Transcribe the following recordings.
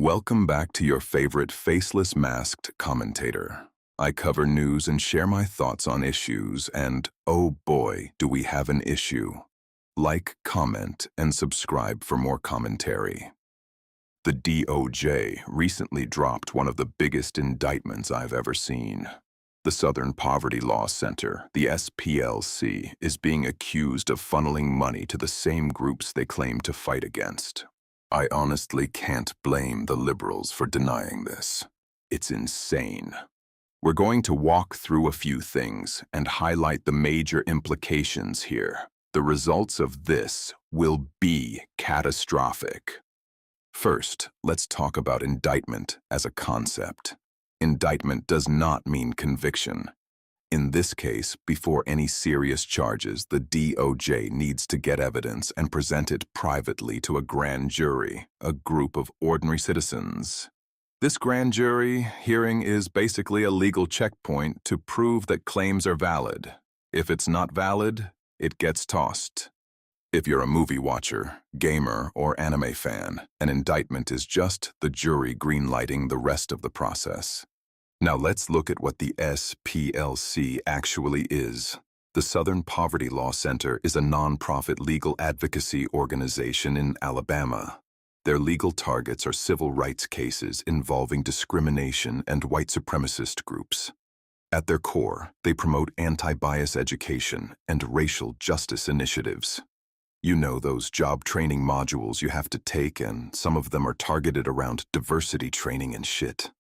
Welcome back to your favorite faceless masked commentator. I cover news and share my thoughts on issues, and oh boy, do we have an issue. Like, comment, and subscribe for more commentary. The DOJ recently dropped one of the biggest indictments I've ever seen. The Southern Poverty Law Center, the SPLC, is being accused of funneling money to the same groups they claim to fight against. I honestly can't blame the liberals for denying this. It's insane. We're going to walk through a few things and highlight the major implications here. The results of this will be catastrophic. First, let's talk about indictment as a concept. Indictment does not mean conviction. In this case, before any serious charges, the DOJ needs to get evidence and present it privately to a grand jury, a group of ordinary citizens. This grand jury hearing is basically a legal checkpoint to prove that claims are valid. If it's not valid, it gets tossed. If you're a movie watcher, gamer, or anime fan, an indictment is just the jury greenlighting the rest of the process. Now let's look at what the SPLC actually is. The Southern Poverty Law Center is a nonprofit legal advocacy organization in Alabama. Their legal targets are civil rights cases involving discrimination and white supremacist groups. At their core, they promote anti-bias education and racial justice initiatives. You know those job training modules you have to take, and some of them are targeted around diversity training and shit.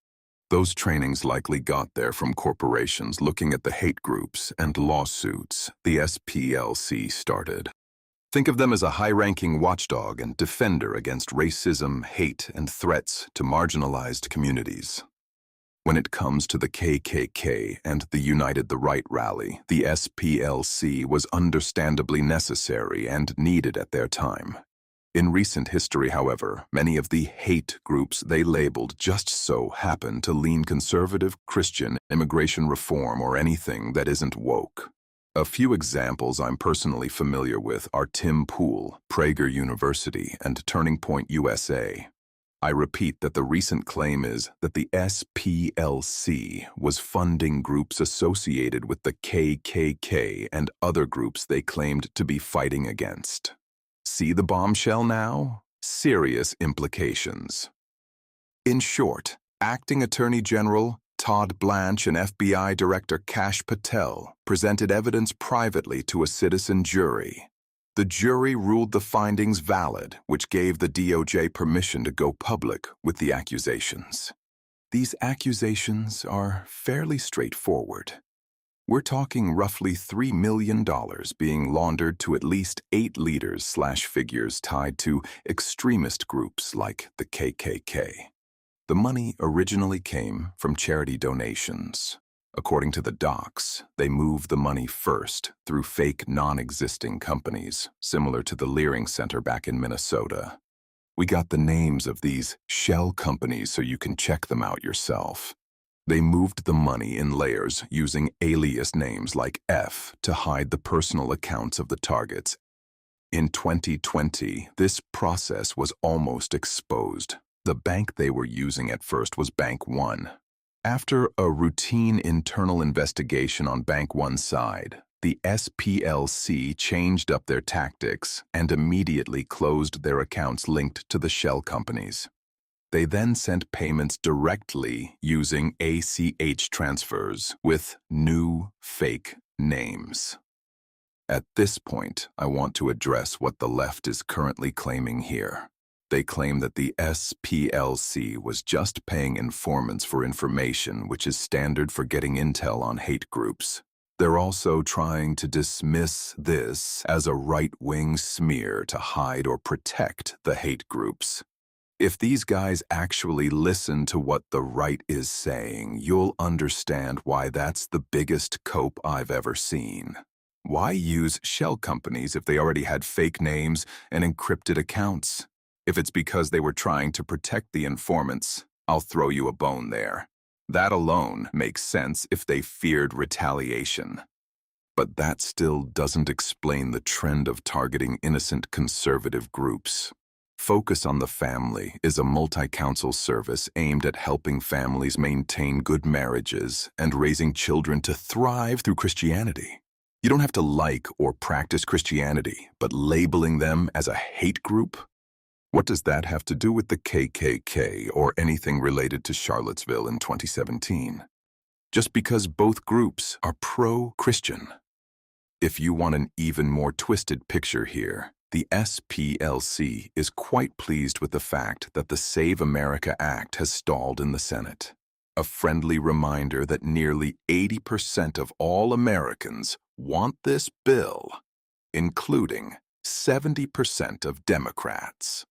Those trainings likely got there from corporations looking at the hate groups and lawsuits the SPLC started. Think of them as a high-ranking watchdog and defender against racism, hate, and threats to marginalized communities. When it comes to the KKK and the United the Right rally, the SPLC was understandably necessary and needed at their time. In recent history, however, many of the hate groups they labeled just so happen to lean conservative, Christian, immigration reform, or anything that isn't woke. A few examples I'm personally familiar with are Tim Pool, Prager University, and Turning Point USA. I repeat that the recent claim is that the SPLC was funding groups associated with the KKK and other groups they claimed to be fighting against. See the bombshell now? Serious implications. In short, Acting Attorney General Todd Blanche and FBI Director Kash Patel presented evidence privately to a citizen jury. The jury ruled the findings valid, which gave the DOJ permission to go public with the accusations. These accusations are fairly straightforward. We're talking roughly $3 million being laundered to at least 8 leaders/figures tied to extremist groups like the KKK. The money originally came from charity donations. According to the docs, they moved the money first through fake non-existing companies, similar to the Leering Center back in Minnesota. We got the names of these shell companies so you can check them out yourself. They moved the money in layers using alias names like F to hide the personal accounts of the targets. In 2020, this process was almost exposed. The bank they were using at first was Bank One. After a routine internal investigation on Bank One's side, the SPLC changed up their tactics and immediately closed their accounts linked to the shell companies. They then sent payments directly using ACH transfers with new fake names. At this point, I want to address what the left is currently claiming here. They claim that the SPLC was just paying informants for information, which is standard for getting intel on hate groups. They're also trying to dismiss this as a right-wing smear to hide or protect the hate groups. If these guys actually listen to what the right is saying, you'll understand why that's the biggest cope I've ever seen. Why use shell companies if they already had fake names and encrypted accounts? If it's because they were trying to protect the informants, I'll throw you a bone there. That alone makes sense if they feared retaliation. But that still doesn't explain the trend of targeting innocent conservative groups. Focus on the Family is a multi-council service aimed at helping families maintain good marriages and raising children to thrive through Christianity. You don't have to like or practice Christianity, but labeling them as a hate group? What does that have to do with the KKK or anything related to Charlottesville in 2017? Just because both groups are pro-Christian. If you want an even more twisted picture here, the SPLC is quite pleased with the fact that the Save America Act has stalled in the Senate. A friendly reminder that nearly 80% of all Americans want this bill, including 70% of Democrats.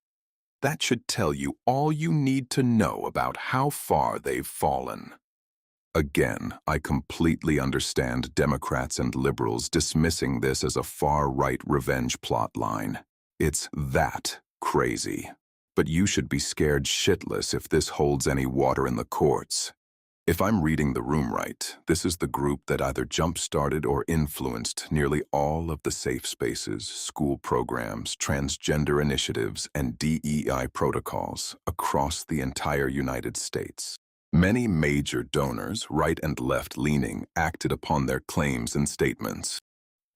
That should tell you all you need to know about how far they've fallen. Again, I completely understand Democrats and liberals dismissing this as a far-right revenge plotline. It's that crazy. But you should be scared shitless if this holds any water in the courts. If I'm reading the room right, this is the group that either jump-started or influenced nearly all of the safe spaces, school programs, transgender initiatives, and DEI protocols across the entire United States. Many major donors, right and left-leaning, acted upon their claims and statements.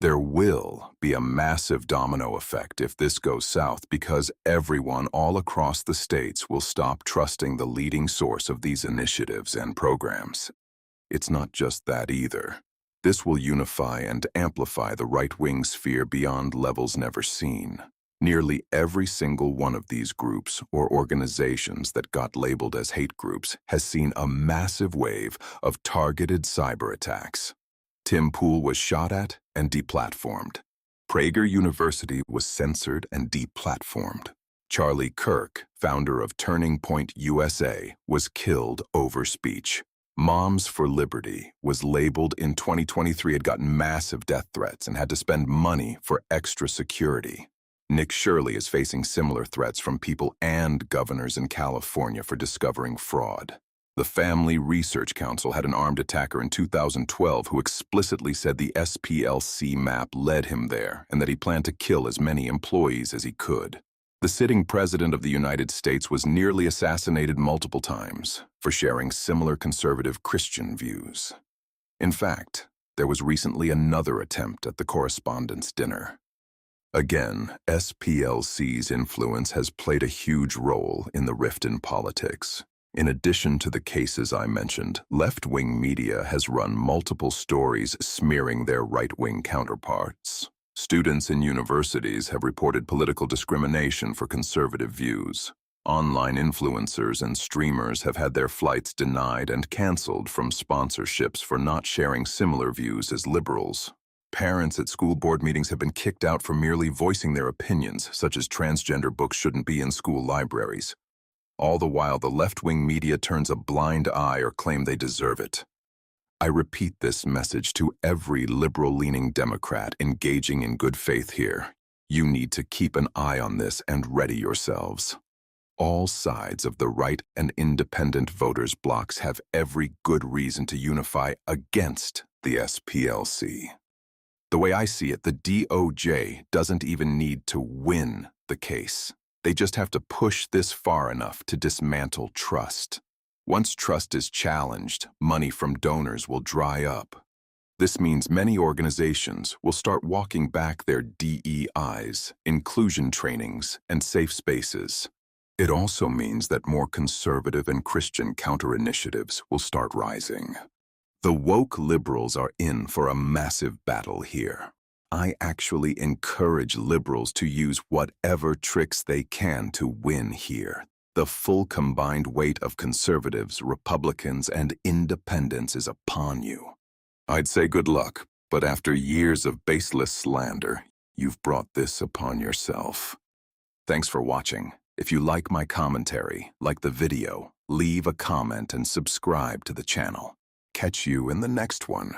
There will be a massive domino effect if this goes south because everyone all across the states will stop trusting the leading source of these initiatives and programs. It's not just that either. This will unify and amplify the right-wing sphere beyond levels never seen. Nearly every single one of these groups or organizations that got labeled as hate groups has seen a massive wave of targeted cyber attacks. Tim Pool was shot at and deplatformed. Prager University was censored and deplatformed. Charlie Kirk, founder of Turning Point USA, was killed over speech. Moms for Liberty was labeled in 2023 had gotten massive death threats and had to spend money for extra security. Nick Shirley is facing similar threats from people and governors in California for discovering fraud. The Family Research Council had an armed attacker in 2012 who explicitly said the SPLC map led him there and that he planned to kill as many employees as he could. The sitting president of the United States was nearly assassinated multiple times for sharing similar conservative Christian views. In fact, there was recently another attempt at the Correspondents' Dinner. Again, SPLC's influence has played a huge role in the rift in politics. In addition to the cases I mentioned, left-wing media has run multiple stories smearing their right-wing counterparts. Students in universities have reported political discrimination for conservative views. Online influencers and streamers have had their flights denied and canceled from sponsorships for not sharing similar views as liberals. Parents at school board meetings have been kicked out for merely voicing their opinions, such as transgender books shouldn't be in school libraries. All the while, the left-wing media turns a blind eye or claim they deserve it. I repeat this message to every liberal-leaning Democrat engaging in good faith here. You need to keep an eye on this and ready yourselves. All sides of the right and independent voters' blocs have every good reason to unify against the SPLC. The way I see it, the DOJ doesn't even need to win the case. They just have to push this far enough to dismantle trust. Once trust is challenged, money from donors will dry up. This means many organizations will start walking back their DEIs, inclusion trainings, and safe spaces. It also means that more conservative and Christian counter-initiatives will start rising. The woke liberals are in for a massive battle here. I actually encourage liberals to use whatever tricks they can to win here. The full combined weight of conservatives, Republicans, and independents is upon you. I'd say good luck, but after years of baseless slander, you've brought this upon yourself. Thanks for watching. If you like my commentary, like the video, leave a comment and subscribe to the channel. Catch you in the next one.